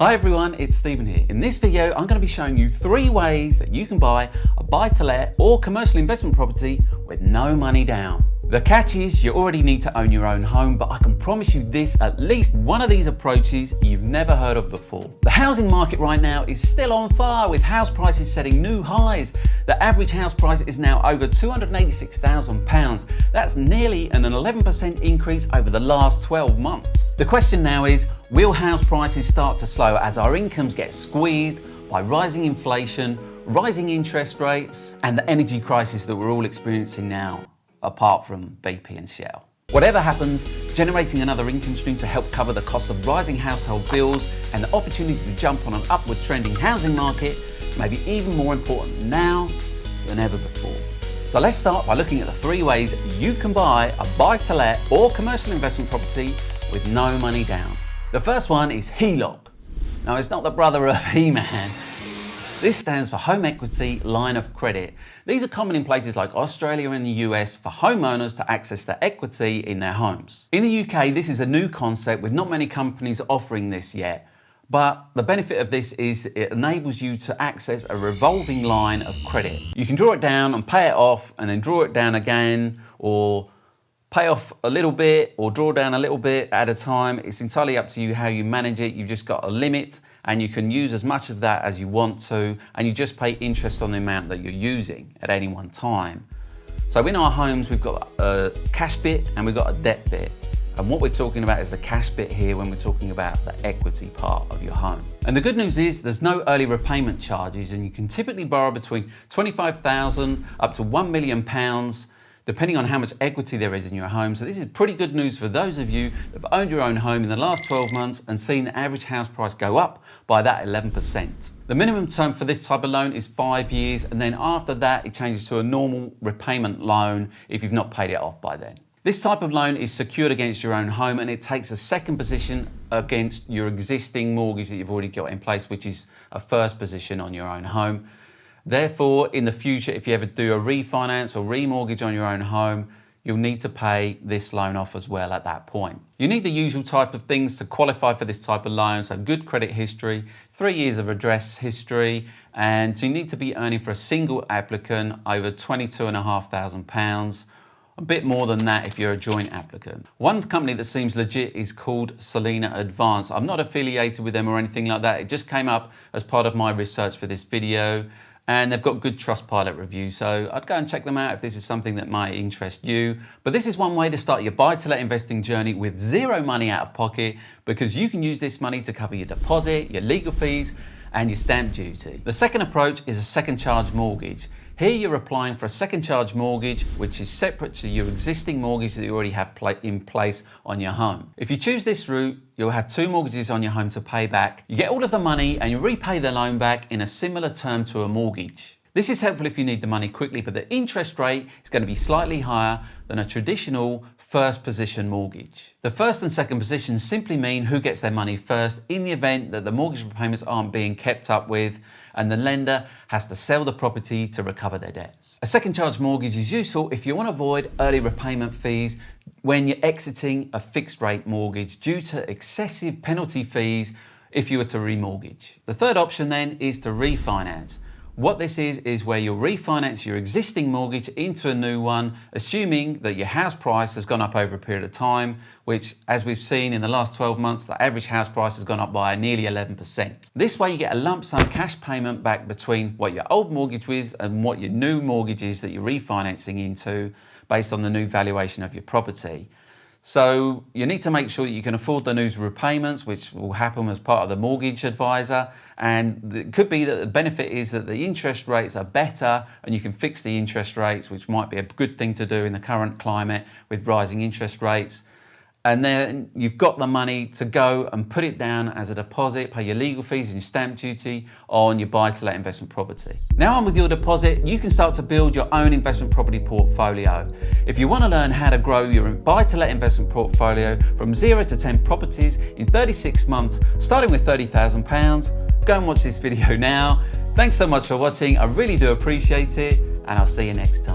Hi everyone, it's Stephen here. In this video, I'm going to be showing you 3 ways that you can buy a buy-to-let or commercial investment property with no money down. The catch is you already need to own your own home, but I can promise you this, at least one of these approaches you've never heard of before. The housing market right now is still on fire with house prices setting new highs. The average house price is now over £286,000. That's nearly an 11% increase over the last 12 months. The question now is, will house prices start to slow as our incomes get squeezed by rising inflation, rising interest rates, and the energy crisis that we're all experiencing now, apart from BP and Shell? Whatever happens, generating another income stream to help cover the cost of rising household bills and the opportunity to jump on an upward trending housing market may be even more important now than ever before. So let's start by looking at the 3 ways you can buy a buy-to-let or commercial investment property with no money down. The first one is HELOC. Now, it's not the brother of He-Man. This stands for Home Equity Line of Credit. These are common in places like Australia and the US for homeowners to access the equity in their homes. In the UK, this is a new concept with not many companies offering this yet. But the benefit of this is it enables you to access a revolving line of credit. You can draw it down and pay it off and then draw it down again, or pay off a little bit or draw down a little bit at a time. It's entirely up to you how you manage it. You've just got a limit and you can use as much of that as you want to, and you just pay interest on the amount that you're using at any one time. So in our homes, we've got a cash bit and we've got a debt bit. And what we're talking about is the cash bit here when we're talking about the equity part of your home. And the good news is there's no early repayment charges, and you can typically borrow between £25,000 up to £1 million, depending on how much equity there is in your home. So this is pretty good news for those of you that have owned your own home in the last 12 months and seen the average house price go up by that 11%. The minimum term for this type of loan is 5 years, and then after that it changes to a normal repayment loan if you've not paid it off by then. This type of loan is secured against your own home, and it takes a second position against your existing mortgage that you've already got in place, which is a first position on your own home. Therefore, in the future, if you ever do a refinance or remortgage on your own home, you'll need to pay this loan off as well at that point. You need the usual type of things to qualify for this type of loan. So good credit history, 3 years of address history, and you need to be earning for a single applicant over £22,500. A bit more than that if you're a joint applicant. One company that seems legit is called Selena Advance. I'm not affiliated with them or anything like that. It just came up as part of my research for this video, and they've got good Trustpilot reviews. So I'd go and check them out if this is something that might interest you. But this is one way to start your buy-to-let investing journey with zero money out of pocket, because you can use this money to cover your deposit, your legal fees, and your stamp duty. The second approach is a second charge mortgage. Here you're applying for a second charge mortgage, which is separate to your existing mortgage that you already have in place on your home. If you choose this route, you'll have 2 mortgages on your home to pay back. You get all of the money and you repay the loan back in a similar term to a mortgage. This is helpful if you need the money quickly, but the interest rate is going to be slightly higher than a traditional first position mortgage. The first and second positions simply mean who gets their money first in the event that the mortgage repayments aren't being kept up with and the lender has to sell the property to recover their debts. A second charge mortgage is useful if you want to avoid early repayment fees when you're exiting a fixed rate mortgage due to excessive penalty fees if you were to remortgage. The third option then is to refinance. What this is where you'll refinance your existing mortgage into a new one, assuming that your house price has gone up over a period of time, which, as we've seen in the last 12 months, the average house price has gone up by nearly 11%. This way you get a lump sum cash payment back between what your old mortgage was and what your new mortgage is that you're refinancing into based on the new valuation of your property. So you need to make sure that you can afford the new repayments, which will happen as part of the mortgage advisor. And it could be that the benefit is that the interest rates are better and you can fix the interest rates, which might be a good thing to do in the current climate with rising interest rates. And then you've got the money to go and put it down as a deposit, pay your legal fees and your stamp duty on your buy-to-let investment property. Now on with your deposit, you can start to build your own investment property portfolio. If you want to learn how to grow your buy-to-let investment portfolio from 0 to 10 properties in 36 months, starting with £30,000, go and watch this video now. Thanks so much for watching. I really do appreciate it, and I'll see you next time.